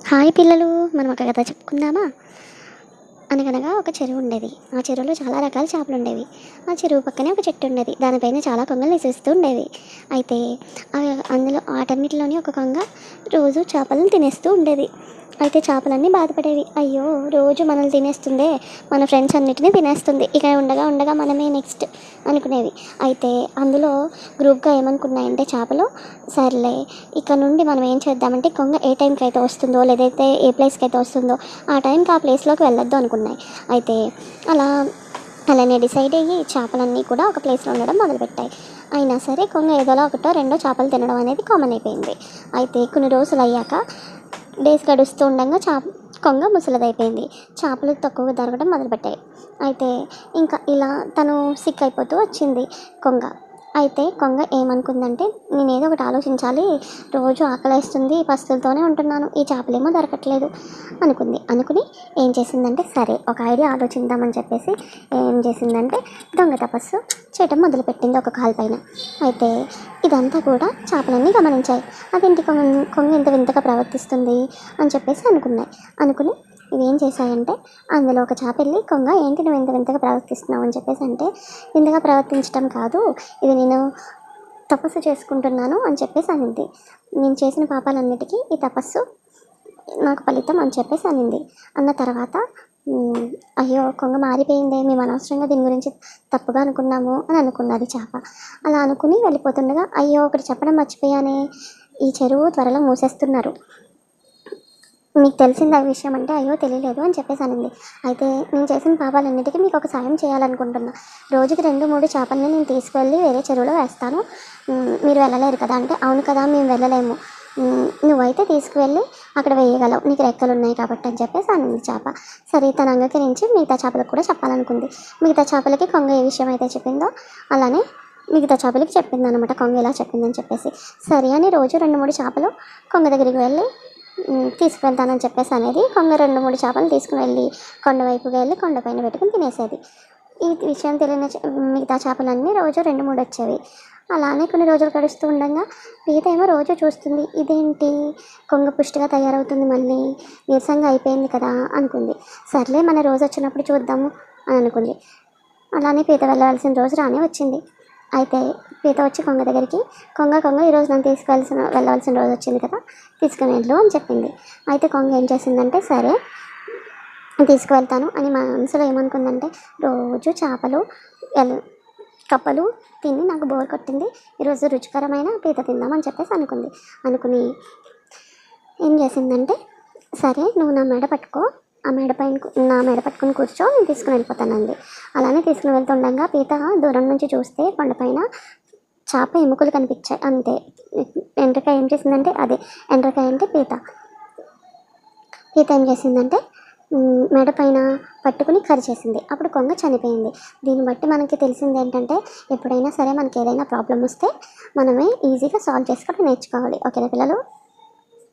Hi పిల్లలు, మనం ఒక కథ చెప్పుకుందామా? అనగనగా ఒక చెరువు ఉండేది. ఆ చెరువులో చాలా రకాల చేపలు ఉండేవి. ఆ చెరువు పక్కనే ఒక చెట్టు ఉండేది. దానిపైన చాలా కొంగలు నివసిస్తూ ఉండేవి. అయితే అందులో వాటన్నిటిలోని ఒక కొంగ రోజు చేపలను తినేస్తూ ఉండేది. అయితే చేపలన్నీ బాధపడేవి. అయ్యో, రోజు మనల్ని తినేస్తుందే, మన ఫ్రెండ్స్ అన్నిటినీ తినేస్తుంది, ఇక ఉండగా ఉండగా మనమే నెక్స్ట్ అనుకునేవి. అయితే అందులో గ్రూప్గా ఏమనుకున్నాయంటే చేపలు, సర్లే ఇక నుండి మనం ఏం చేద్దామంటే కొంగ ఏ టైంకి అయితే వస్తుందో, లేదైతే ఏ ప్లేస్కి అయితే వస్తుందో ఆ టైంకి ఆ ప్లేస్లోకి వెళ్ళొద్దు అనుకున్నాయి. అయితే అలా అలానే డిసైడ్ అయ్యి చేపలన్నీ కూడా ఒక ప్లేస్లో ఉండడం మొదలుపెట్టాయి. అయినా సరే కొంగ ఏదోలా ఒకటో రెండో చేపలు తినడం అనేది కామన్ అయిపోయింది. అయితే కొన్ని రోజులు అయ్యాక డేస్ గడుస్తూ ఉండగా కొంగ ముసలిదైపోయింది. చేపలు తక్కువగా దొరకడం మొదలుపెట్టాయి. అయితే ఇంకా ఇలా తను సిక్ అయిపోతూ వచ్చింది కొంగ. అయితే కొంగ ఏమనుకుందంటే, నేను ఏదో ఒకటి ఆలోచించాలి, రోజు ఆకలేస్తుంది, పస్తులతోనే ఉంటున్నాను, ఈ చేపలేమో దొరకట్లేదు అనుకుని ఏం చేసిందంటే, సరే ఒక ఐడియా ఆలోచిద్దామని చెప్పేసి ఏం చేసిందంటే దొంగ తపస్సు చేయటం మొదలుపెట్టింది ఒక కాలు పైన. అయితే ఇదంతా కూడా చేపలన్నీ గమనించాయి. అదేంటి కొంగ ఇంత వింతగా ప్రవర్తిస్తుంది అని చెప్పేసి అనుకుని ఇవేం చేశాయంటే, అందులో ఒక చేప వెళ్ళి, కొంగ ఏంటి నువ్వు ఇంత వింతగా ప్రవర్తిస్తున్నావు అని చెప్పేసి అంటే, వింతగా ప్రవర్తించడం కాదు, ఇది నేను తపస్సు చేసుకుంటున్నాను అని చెప్పేసి అనింది. నేను చేసిన పాపాలన్నిటికీ ఈ తపస్సు నాకు ఫలితం అని చెప్పేసి అనింది. అన్న తర్వాత అయ్యో, కొంగ మారిపోయిందే, మేము అనవసరంగా దీని గురించి తప్పుగా అనుకున్నాము అని అనుకున్నది చేప. అలా అనుకుని వెళ్ళిపోతుండగా, అయ్యో ఒకటి చెప్పడం మర్చిపోయానే, ఈ చెరువు త్వరలో మూసేస్తున్నారు, మీకు తెలిసింది ఆ విషయం అంటే, అయ్యో తెలియలేదు అని చెప్పేసి అనింది. అయితే నేను చేసిన పాపాలన్నిటికీ మీకు ఒక సాయం చేయాలనుకుంటున్నా, రోజుకి 2-3 చేపల్ని నేను తీసుకువెళ్ళి వేరే చెరువులో వేస్తాను, మీరు వెళ్ళలేరు కదా అంటే, అవును కదా మేము వెళ్ళలేము, నువ్వైతే తీసుకువెళ్ళి అక్కడ వేయగలవు, నీకు రెక్కలు ఉన్నాయి కాబట్టి అని చెప్పేసి అనింది చేప. సరే తన అంగీకరించి మిగతా చేపలకు కూడా చెప్పాలనుకుంది. మిగతా చేపలకి కొంగ ఏ విషయం అయితే చెప్పిందో అలానే మిగతా చేపలకి చెప్పింది అనమాట, కొంగ ఇలా చెప్పిందని చెప్పేసి. సరే అని రోజు 2-3 చేపలు కొంగ దగ్గరికి వెళ్ళి తీసుకువెళ్తానని చెప్పేసి అనేది. కొంగ 2-3 చేపలు తీసుకుని వెళ్ళి కొండవైపుగా వెళ్ళి కొండపైన పెట్టుకుని తినేసేది. ఈ విషయం తెలియని మిగతా చేపలన్నీ రోజు 2-3 వచ్చేవి. అలానే కొన్ని రోజులు గడుస్తూ ఉండగా పీత ఏమో రోజు చూస్తుంది, ఇదేంటి కొంగ పుష్టిగా తయారవుతుంది, మళ్ళీ నీరసంగా అయిపోయింది కదా అనుకుంది. సర్లే మన రోజు వచ్చినప్పుడు చూద్దాము అని అనుకుంది. అలానే పీత వెళ్ళవలసిన రోజు రానే వచ్చింది. అయితే పీత వచ్చి కొంగ దగ్గరికి, కొంగ ఈరోజు నన్ను వెళ్ళవలసిన రోజు వచ్చింది కదా, తీసుకుని వెళ్ళు అని చెప్పింది. అయితే కొంగ ఏం చేసిందంటే, సరే తీసుకువెళ్తాను అని మనసులో ఏమనుకుందంటే, రోజు చేపలు కప్పలు తిని నాకు బోర్ కొట్టింది, ఈరోజు రుచికరమైన పీత తిందామని చెప్పేసి అనుకుని ఏం చేసిందంటే, సరే నువ్వు నా మెడ పట్టుకో, నా మెడ పట్టుకుని కూర్చో, నేను తీసుకుని వెళ్ళిపోతానంది. అలానే తీసుకుని వెళ్తుండగా పీత దూరం నుంచి చూస్తే కొండపైన చేప ఎముకలు కనిపించాయి అంతే. ఎండ్రకాయ ఏం చేసిందంటే, ఎండ్రకాయ అంటే పీత ఏం చేసిందంటే మెడ పైన పట్టుకుని కరిచేసింది. అప్పుడు కొంగ చనిపోయింది. దీన్ని బట్టి మనకి తెలిసింది ఏంటంటే, ఎప్పుడైనా సరే మనకి ఏదైనా ప్రాబ్లం వస్తే మనమే ఈజీగా సాల్వ్ చేసుకోవడం నేర్చుకోవాలి. ఓకేనా పిల్లలు?